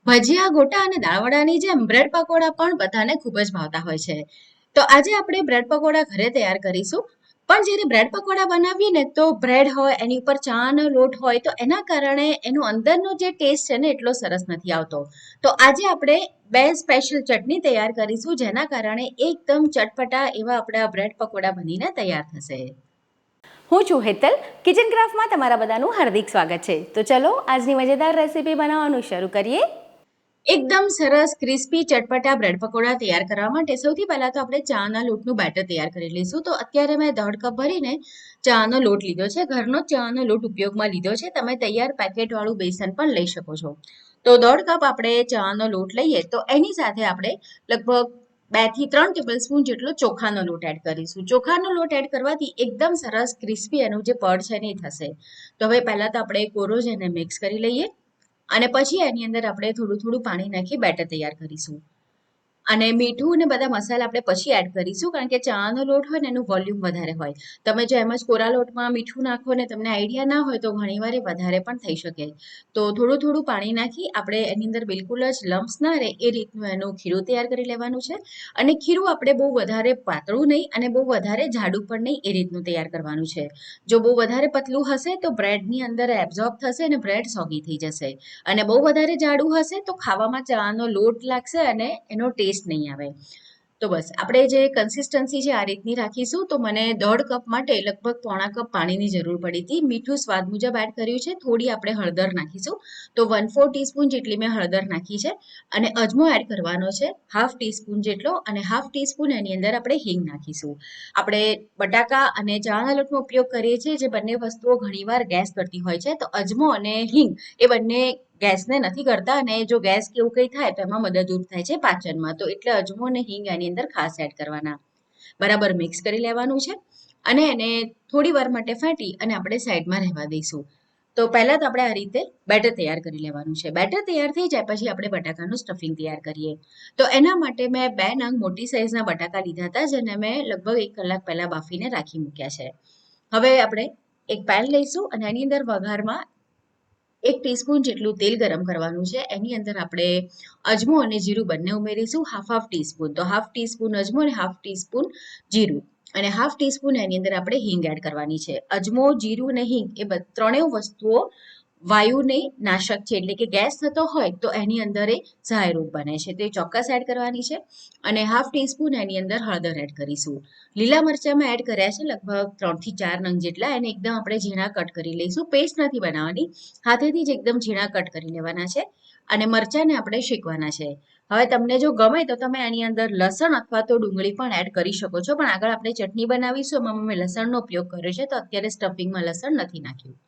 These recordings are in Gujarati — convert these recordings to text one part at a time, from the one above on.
ભજીયા, ગોટા અને દાળવડાની જેમ બ્રેડ પકોડા પણ બધાને ખૂબ જ ભાવતા હોય છે. તો આજે આપણે બ્રેડ પકોડા ઘરે તૈયાર કરીશું. પણ જ્યારે બ્રેડ પકોડા બનાવીએ ને તો બ્રેડ હોય એની ઉપર ચાનો લોટ હોય તો એના કારણે એનો અંદરનો જે ટેસ્ટ છે ને એટલો સરસ નથી આવતો. તો આજે આપણે બે સ્પેશિયલ ચટણી તૈયાર કરીશું જેના કારણે એકદમ ચટપટા એવા આપણા બ્રેડ પકોડા બનીને તૈયાર થશે. હું છું હેતલ, કિચન ક્રાફ્ટમાં તમારા બધાનું હાર્દિક સ્વાગત છે. તો ચલો આજની મજેદાર રેસીપી બનાવવાનું શરૂ કરીએ. એકદમ સરસ ક્રિસ્પી ચટપટા બ્રેડ પકોડા તૈયાર કરવા માટે સૌથી પહેલા તો આપણે ચાના લોટનું બેટર તૈયાર કરી લઈશું. તો અત્યારે મેં 1.5 કપ ભરીને ચાનો લોટ લીધો છે. ઘરનો જ ચાનો લોટ ઉપયોગમાં લીધો છે. તમે તૈયાર પેકેટવાળું બેસન પણ લઈ શકો છો. તો 1.5 કપ આપણે ચાનો લોટ લઈએ તો એની સાથે આપણે લગભગ 2 થી 3 ટેબલ સ્પૂન જેટલો ચોખાનો લોટ એડ કરીશું. ચોખાનો લોટ એડ કરવાથી એકદમ સરસ ક્રિસ્પી એનું જે પડ છે ને એ થશે. તો હવે પહેલા તો આપણે કોરો જ એને મિક્સ કરી લઈએ અને પછી એની અંદર આપણે થોડું થોડું પાણી નાખી બેટર તૈયાર કરીશું. અને મીઠું ને બધા મસાલા આપણે પછી એડ કરીશું કારણ કે ચાનો લોટ હોય ને એનું વોલ્યુમ વધારે હોય. તમે જો એમ જ કોરા લોટમાં મીઠું નાખો ને તમને આઈડિયા ના હોય તો ઘણીવાર એ વધારે પણ થઈ શકે. તો થોડું થોડું પાણી નાખી આપણે એની અંદર બિલકુલ જ લમ્સ ના રહે એ રીતનું એનું ખીરું તૈયાર કરી લેવાનું છે. અને ખીરું આપણે બહુ વધારે પાતળું નહીં અને બહુ વધારે જાડું પણ નહીં એ રીતનું તૈયાર કરવાનું છે. જો બહુ વધારે પતલું હશે તો બ્રેડની અંદર એબ્ઝોર્બ થશે અને બ્રેડ સોગી થઈ જશે. અને બહુ વધારે જાડું હશે તો ખાવામાં ચાનો લોટ લાગશે અને એનો ટેસ્ટ નહીં આવે. તો બસ આપણે જે કન્સિસ્ટન્સી છે આ રીતની રાખીશું. તો મને 1.5 કપ માટે લગભગ 1/4 કપ પાણીની જરૂર પડી હતી. મીઠું સ્વાદ મુજબ એડ કર્યું છે. થોડી આપણે હળદર નાખીશું. તો 1/4 ટીસ્પૂન જેટલી મેં હળદર નાખી છે. અને અજમો એડ કરવાનો છે 1/2 ટીસ્પૂન જેટલો અને 1/2 ટીસ્પૂન એની અંદર આપણે હિંગ નાખીશું. આપણે બટાકા અને ચાના લોટનો ઉપયોગ કરીએ છીએ જે બંને વસ્તુઓ ઘણીવાર ગેસ કરતી હોય છે. તો અજમો અને હિંગ એ બંને ગેસને નથી કરતા અને જો ગેસ કે એવું કંઈ થાય તો એમાં મદદરૂપ થાય છે પાચનમાં. તો એટલે અજમો અને હિંગ એની અંદર ખાસ એડ કરવાના. બરાબર મિક્સ કરી લેવાનું છે અને એને થોડી વાર માટે ફેંટી અને આપણે સાઈડમાં રહેવા દઈશું. તો પહેલા તો આપણે આ રીતે બેટર તૈયાર કરી લેવાનું છે. બેટર તૈયાર થઈ જાય પછી આપણે બટાકાનું સ્ટફિંગ તૈયાર કરીએ. તો એના માટે મેં 2 નંગ મોટી સાઈઝના બટાકા લીધા હતા જેને મેં લગભગ 1 કલાક પહેલા બાફીને રાખી મૂક્યા છે. હવે આપણે એક પેન લઈશું અને એની અંદર વઘારમાં 1 ટીસ્પૂન જેટલું તેલ ગરમ કરવાનું છે. એની અંદર આપણે અજમો અને જીરું બંને ઉમેરીશું 1/2 ટીસ્પૂન. તો 1/2 ટીસ્પૂન અજમો અને 1/2 ટીસ્પૂન જીરું અને 1/2 ટીસ્પૂન એની અંદર આપણે હિંગ એડ કરવાની છે. અજમો, જીરું અને હિંગ એ ત્રણેય વસ્તુઓ વાયુને નાશક છે એટલે કે ગેસ થતો હોય તો એની અંદર એ સહાયરૂપ બને છે. તે ચોક્કસ એડ કરવાની છે. અને 1/2 ટીસ્પૂન એની અંદર હળદર એડ કરીશું. લીલા મરચાં મેં એડ કર્યા છે લગભગ 3 થી 4 નંગ જેટલા. એને એકદમ આપણે ઝીણા કટ કરી લઈશું. પેસ્ટ નથી બનાવવાની, હાથેથી જ એકદમ ઝીણા કટ કરી લેવાના છે. અને મરચાંને આપણે શેકવાના છે. હવે તમને જો ગમે તો તમે એની અંદર લસણ અથવા તો ડુંગળી પણ એડ કરી શકો છો. પણ આગળ આપણે ચટણી બનાવીશું એમાં મેં લસણનો ઉપયોગ કર્યો છે તો અત્યારે સ્ટફિંગમાં લસણ નથી નાખ્યું.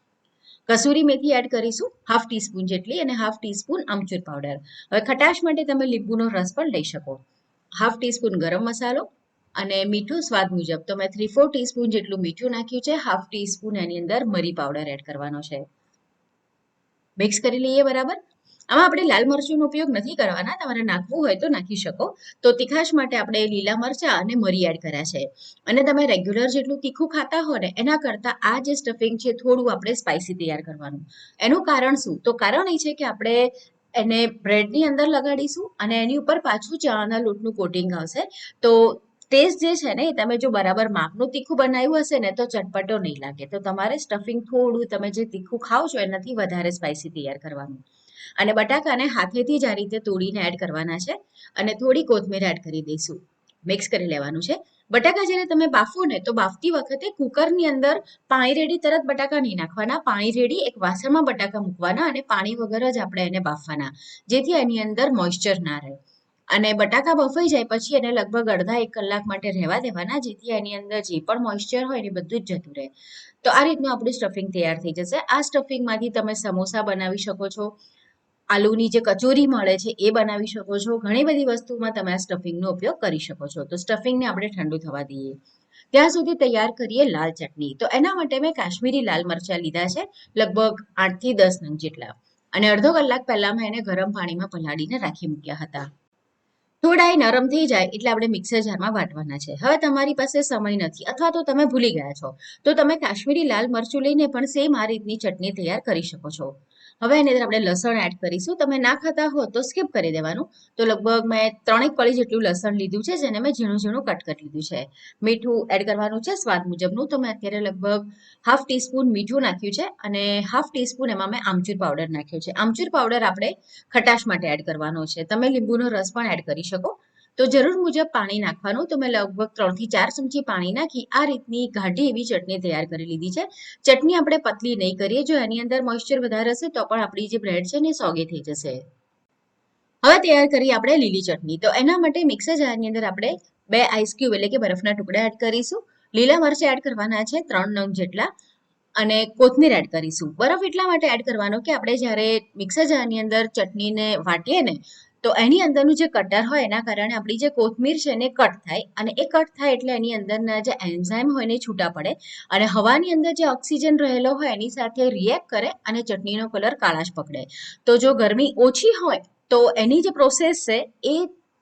કસૂરી મેથી એડ કરીશું 1/2 ટીસ્પૂન જેટલી અને 1/2 ટીસ્પૂન આમચૂર પાવડર. હવે ખટાશ માટે તમે લીંબુનો રસ પણ લઈ શકો. 1/2 ટીસ્પૂન ગરમ મસાલો અને મીઠું સ્વાદ મુજબ. તો મેં 3/4 ટીસ્પૂન જેટલું મીઠું નાખ્યું છે. 1/2 ટીસ્પૂન એની અંદર મરી પાવડર એડ કરવાનો છે. મિક્સ કરી લઈએ બરાબર. આમાં આપણે લાલ મરચુંનો ઉપયોગ નથી કરવાના. તમારે નાખવું હોય તો નાખી શકો. તો તીખાશ માટે આપણે લીલા મરચાં અને મરી એડ કર્યા છે. અને તમે રેગ્યુલર જેટલું તીખું ખાતા હો ને એના કરતાં આ જે સ્ટફિંગ છે થોડું આપણે સ્પાઇસી તૈયાર કરવાનું. એનું કારણ શું? તો કારણ એ છે કે આપણે એને બ્રેડની અંદર લગાડીશું અને એની ઉપર પાછું ચાના લોટનું કોટિંગ આવશે. તો ટેસ્ટ જે છે ને એ તમે જો બરાબર માપનું તીખું બનાવ્યું હશે ને તો ચટપટો નહીં લાગે. તો તમારે સ્ટફિંગ થોડું તમે જે તીખું ખાવ છો એનાથી વધારે સ્પાઇસી તૈયાર કરવાનું. અને બટાકાને હાથેથી જ આ રીતે તોડીને એડ કરવાના છે અને થોડી કોથમીર એડ કરી દઈશું. મિક્સ કરી લેવાનું છે. બટાકા જ્યારે તમે બાફો ને તો બાફતી વખતે કુકરની અંદર પાણી રેડી તરત બટાકા નહીં નાખવાના. પાણી રેડી એક વાસણમાં બટાકા મૂકવાના અને પાણી વગર જ આપણે એને બાફવાના જેથી એની અંદર મોઇશ્ચર ના રહે. અને બટાકા બફાઈ જાય પછી એને લગભગ અડધા 1 કલાક માટે રહેવા દેવાના જેથી એની અંદર જે પણ મોઇશ્ચર હોય એ બધું જ જતું રહે. તો આ રીતનું આપણું સ્ટફિંગ તૈયાર થઈ જશે. આ સ્ટફિંગમાંથી તમે સમોસા બનાવી શકો છો. આલુની જે કચોરી મળે છે એ બનાવી શકો છો. ઘણી બધી વસ્તુમાં તમે આ સ્ટફિંગનો ઉપયોગ કરી શકો છો. તો સ્ટફિંગને આપણે ઠંડુ થવા દઈએ. ત્યાં સુધી તૈયાર કરીએ લાલ ચટણી. તો એના માટે મેં કાશ્મીરી લાલ મરચાં લીધા છે લગભગ 8 થી 10 નંગ જેટલા. અને અડધો કલાક પહેલા મેં એને ગરમ પાણીમાં પલાળીને રાખી મૂક્યા હતા. થોડા એ નરમ થઈ જાય એટલે આપણે મિક્સર જારમાં વાટવાના છે. હવે તમારી પાસે સમય નથી અથવા તો તમે ભૂલી ગયા છો તો તમે કાશ્મીરી લાલ મરચું લઈને પણ સેમ આ રીતની ચટણી તૈયાર કરી શકો છો. હવે એની અંદર આપણે લસણ એડ કરીશું. તમે ના ખાતા હો તો સ્કીપ કરી દેવાનું. તો લગભગ મેં 3 કળી જેટલું લસણ લીધું છે, જેને મેં ઝીણું ઝીણું કટ કરી લીધું છે. મીઠું એડ કરવાનું છે સ્વાદ મુજબનું. તો મેં અત્યારે લગભગ હાફ ટીસ્પૂન મીઠું નાખ્યું છે અને હાફ ટીસ્પૂન એમાં મેં આમચૂર પાવડર નાખ્યો છે. આમચૂર પાવડર આપણે ખટાશ માટે એડ કરવાનો છે. તમે લીંબુનો રસ પણ એડ કરી શકો. તો જરૂર મુજબ પાણી નાખવાનું. તો મેં લગભગ 3 થી 4 ચમચી પાણી નાખી આ રીતની ઘાટી એવી ચટણી તૈયાર કરી લીધી છે. ચટણી આપણે પતલી નહીં કરીએ. જો એની અંદર મોઇશ્ચર વધારે હશે તો પણ આપણી જે બ્રેડ છે ને સોગી થઈ જશે. હવે તૈયાર કરી આપણે લીલી ચટણી. તો એના માટે મિક્સર જારની અંદર આપણે 2 આઈસ ક્યુબ એટલે કે બરફના ટુકડા એડ કરીશું. લીલા મરચાં એડ કરવાના છે 3 નંગ જેટલા અને કોથમીર એડ કરીશું. બરફ એટલા માટે એડ કરવાનો કે આપણે જ્યારે મિક્સર જારની અંદર ચટણીને વાટીએ ને તો એની અંદરનું જે કટર હોય એના કારણે આપણી જે કોથમીર છે એને કટ થાય અને એ કટ થાય એટલે એની અંદરના જે એન્ઝાઇમ હોય ને છૂટા પડે અને હવાની અંદર જે ઓક્સિજન રહેલો હોય એની સાથે રિએક્ટ કરે અને ચટણીનો કલર કાળાશ પકડે. તો જો ગરમી ઓછી હોય તો એની જે પ્રોસેસ છે એ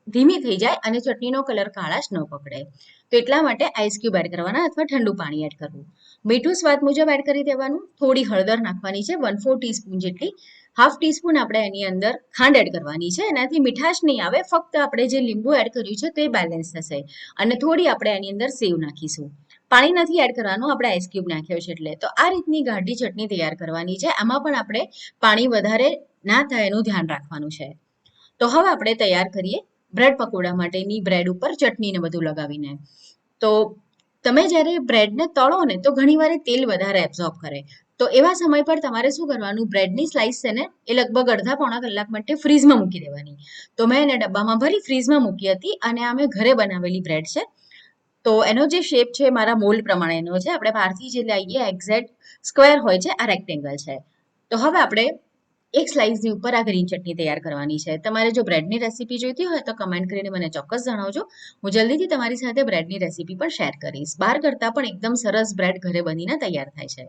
ધીમી થઈ જાય અને ચટણીનો કલર કાળાશ ન પકડે. તો એટલા માટે આઈસ ક્યુબ એડ કરવાના અથવા ઠંડુ પાણી એડ કરવું. મીઠું સ્વાદ મુજબ એડ કરી દેવાનું. થોડી હળદર નાખવાની છે 1/4 ટીસ્પૂન જેટલી. હાફ ટીસ્પૂન આપણે એની અંદર ખાંડ એડ કરવાની છે. એનાથી મીઠાશ નહીં આવે, ફક્ત આપણે જે લીંબુ એડ કર્યું છે તે બેલેન્સ થશે. અને થોડી આપણે એની અંદર સેવ નાખીશું. પાણી નથી એડ કરવાનું, આપણે આઈસ ક્યુબ નાખ્યો છે એટલે. તો આ રીતની ગાઢી ચટણી તૈયાર કરવાની છે. આમાં પણ આપણે પાણી વધારે ના થાય એનું ધ્યાન રાખવાનું છે. તો હવે આપણે તૈયાર કરીએ બ્રેડ પકોડા માટેની બ્રેડ ઉપર ચટણીને બધું લગાવીને. તો તમે જ્યારે બ્રેડને તળો ને તો ઘણીવાર તેલ વધારે એબ્ઝોર્બ કરે. તો એવા સમય પર તમારે શું કરવાનું, બ્રેડની સ્લાઇસ છે ને એ લગભગ અડધા પોણા કલાક માટે ફ્રીઝમાં મૂકી દેવાની. તો મેં એને ડબ્બામાં ભરી ફ્રીઝમાં મૂકી હતી અને આ મેં ઘરે બનાવેલી બ્રેડ છે. તો એનો જે શેપ છે મારા મોલ્ડ પ્રમાણેનો છે. આપણે બહારથી જે લઈએ એક્ઝેક્ટ સ્ક્વેર હોય છે, આ રેક્ટેંગલ છે. તો હવે આપણે એક સ્લાઇસની ઉપર આ ગ્રીન ચટણી તૈયાર કરવાની છે. તમારે જો બ્રેડની રેસીપી જોઈતી હોય તો કમેન્ટ કરીને મને ચોક્કસ જણાવજો. હું જલ્દીથી તમારી સાથે બ્રેડની રેસીપી પણ શેર કરીશ. બહાર કરતાં પણ એકદમ સરસ બ્રેડ ઘરે બનીને તૈયાર થાય છે.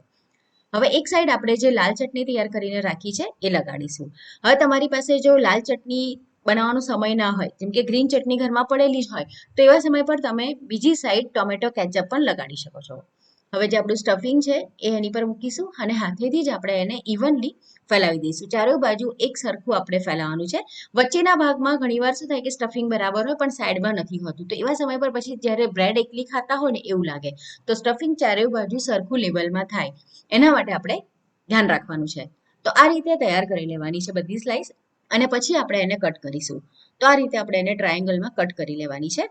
હવે એક સાઈડ આપણે જે લાલ ચટણી તૈયાર કરીને રાખી છે એ લગાડીશું. હવે તમારી પાસે જો લાલ ચટણી બનાવવાનો સમય ના હોય, જેમ કે ગ્રીન ચટણી ઘરમાં પડેલી જ હોય, તો એવા સમય પર તમે બીજી સાઈડ ટોમેટો કેચઅપ પણ લગાડી શકો છો. હવે જે આપણું સ્ટફિંગ છે એ એની પર મૂકીશું અને હાથેથી જ આપણે એને ઇવનલી ફેલાવી દઈશું. ચારે બાજુ એક સરખું આપણે ફેલાવવાનું છે. વચ્ચેના ભાગમાં ઘણીવાર શું થાય કે સ્ટફિંગ બરાબર હોય પણ સાઈડમાં નથી હોતું. તો એવા સમય પર પછી જ્યારે બ્રેડ એકલી ખાતા હોય ને એવું લાગે. તો સ્ટફિંગ ચારે બાજુ સરખું લેવલમાં થાય એના માટે આપણે ધ્યાન રાખવાનું છે. તો આ રીતે તૈયાર કરી લેવાની છે બધી સ્લાઇસ અને પછી આપણે એને કટ કરીશું. તો આ રીતે આપણે એને ટ્રાયેંગલમાં કટ કરી લેવાની છે.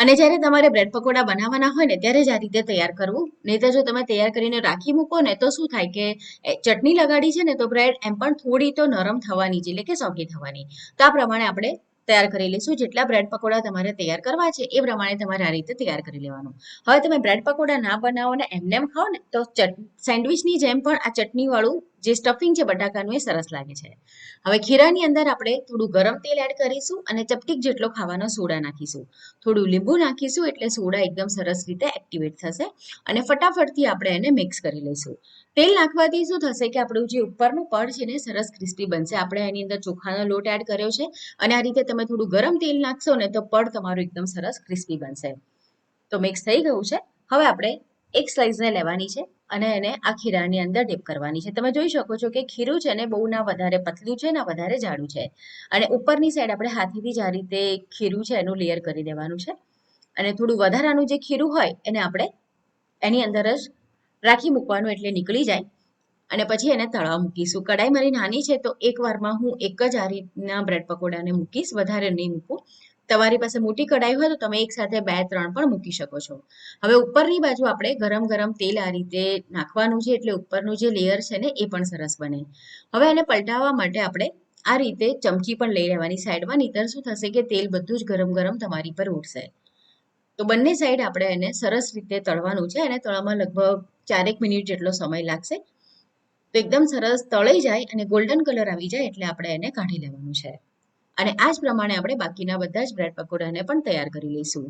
અને જ્યારે તમારે બ્રેડ પકોડા બનાવવાના હોય ને ત્યારે જ આ રીતે તૈયાર કરવું. નહીં તો જો તમે તૈયાર કરીને રાખી મૂકો ને તો શું થાય કે ચટણી લગાડી છે ને તો બ્રેડ એમ પણ થોડી તો નરમ થવાની જ, એટલે કે સોગી થવાની. તો આ પ્રમાણે આપણે તૈયાર કરી લઈશું. જેટલા બ્રેડ પકોડા તમારે તૈયાર કરવા છે એ પ્રમાણે તમારે આ રીતે તૈયાર કરી લેવાનું. હવે તમે બ્રેડ પકોડા ના બનાવો ને એમને એમ ખાઓ ને તો સેન્ડવિચની જેમ પણ આ ચટણીવાળું જે સ્ટફિંગ છે બટાકાનું એ સરસ લાગે છે. હવે ખીરાની અંદર આપણે થોડું ગરમ તેલ એડ કરીશું અને ચપટીક જેટલો ખાવાનો સોડા નાખીશું. થોડું લીંબુ નાખીશું એટલે સોડા એકદમ સરસ રીતે એક્ટિવેટ થશે અને ફટાફટથી આપણે એને મિક્સ કરી લઈશું. તેલ નાખવાથી શું થશે કે આપણું જે ઉપરનું પડ છે ને સરસ ક્રિસ્પી બનશે. આપણે એની અંદર ચોખાનો લોટ એડ કર્યો છે અને આ રીતે તમે થોડું ગરમ તેલ નાખશો ને તો પડ તમારું એકદમ સરસ ક્રિસ્પી બનશે. તો મિક્સ થઈ ગયું છે. હવે આપણે એક સ્લાઇસને લેવાની છે અને એને આ ખીરાની અંદર ડીપ કરવાની છે. તમે જોઈ શકો છો કે ખીરું છે ને બહુ ના વધારે પતલું છે ના વધારે જાડું છે અને ઉપરની સાઈડ આપણે હાથેથી જ આ રીતે ખીરું છે એનું લેયર કરી દેવાનું છે અને થોડું વધારાનું જે ખીરું હોય એને આપણે એની અંદર જ રાખી મૂકવાનું એટલે નીકળી જાય અને પછી એને તળવા મૂકીશું. કડાઈ મારી નાની છે તો એક વારમાં હું એક જ આ રીતના બ્રેડ પકોડાને મૂકીશ, વધારે નહીં મૂકું. તમારી પાસે મોટી કડાઈ હોય તો તમે એક સાથે 2-3 પણ મૂકી શકો છો. હવે ઉપરની બાજુ આપણે ગરમ ગરમ તેલ આ રીતે નાખવાનું છે એટલે ઉપરનું જે લેયર છે ને એ પણ સરસ બને. હવે એને પલટાવવા માટે આપણે આ રીતે ચમચી પણ લઈ લેવાની સાઈડમાં, નહીંતર શું થશે કે તેલ બધું જ ગરમ ગરમ તમારી પર ઉડશે. તો બંને સાઈડ આપણે એને સરસ રીતે તળવાનું છે અને તળવામાં લગભગ 4 મિનિટ જેટલો સમય લાગશે. તો એકદમ સરસ તળાઈ જાય અને ગોલ્ડન કલર આવી જાય એટલે આપણે એને કાઢી લેવાનું છે અને આ જ પ્રમાણે આપણે બાકીના બધા જ બ્રેડ પકોડાને પણ તૈયાર કરી લઈશું.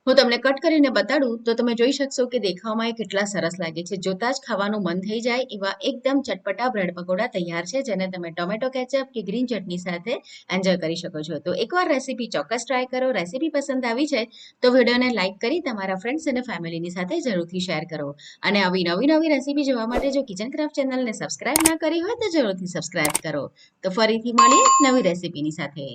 હું તમને કટ કરીને બતાડું તો તમે જોઈ શકશો કે દેખાવમાં એ કેટલા સરસ લાગે છે. જોતા જ ખાવાનું મન થઈ જાય એવા એકદમ ચટપટા બ્રેડ પકોડા તૈયાર છે, જેને તમે ટોમેટો કેચઅપ કે ગ્રીન ચટણી સાથે એન્જોય કરી શકો છો. તો એકવાર રેસીપી ચોક્કસ ટ્રાય કરો. રેસીપી પસંદ આવી છે તો વિડીયોને લાઇક કરી તમારા ફ્રેન્ડ્સ અને ફેમિલીની સાથે જરૂરથી શેર કરો. અને આવી નવી રેસીપી જોવા માટે જો કિચન ક્રાફ્ટ ચેનલને સબસ્ક્રાઇબ ના કરી હોય તો જરૂરથી સબસ્ક્રાઇબ કરો. તો ફરીથી મળીએ નવી રેસીપીની સાથે.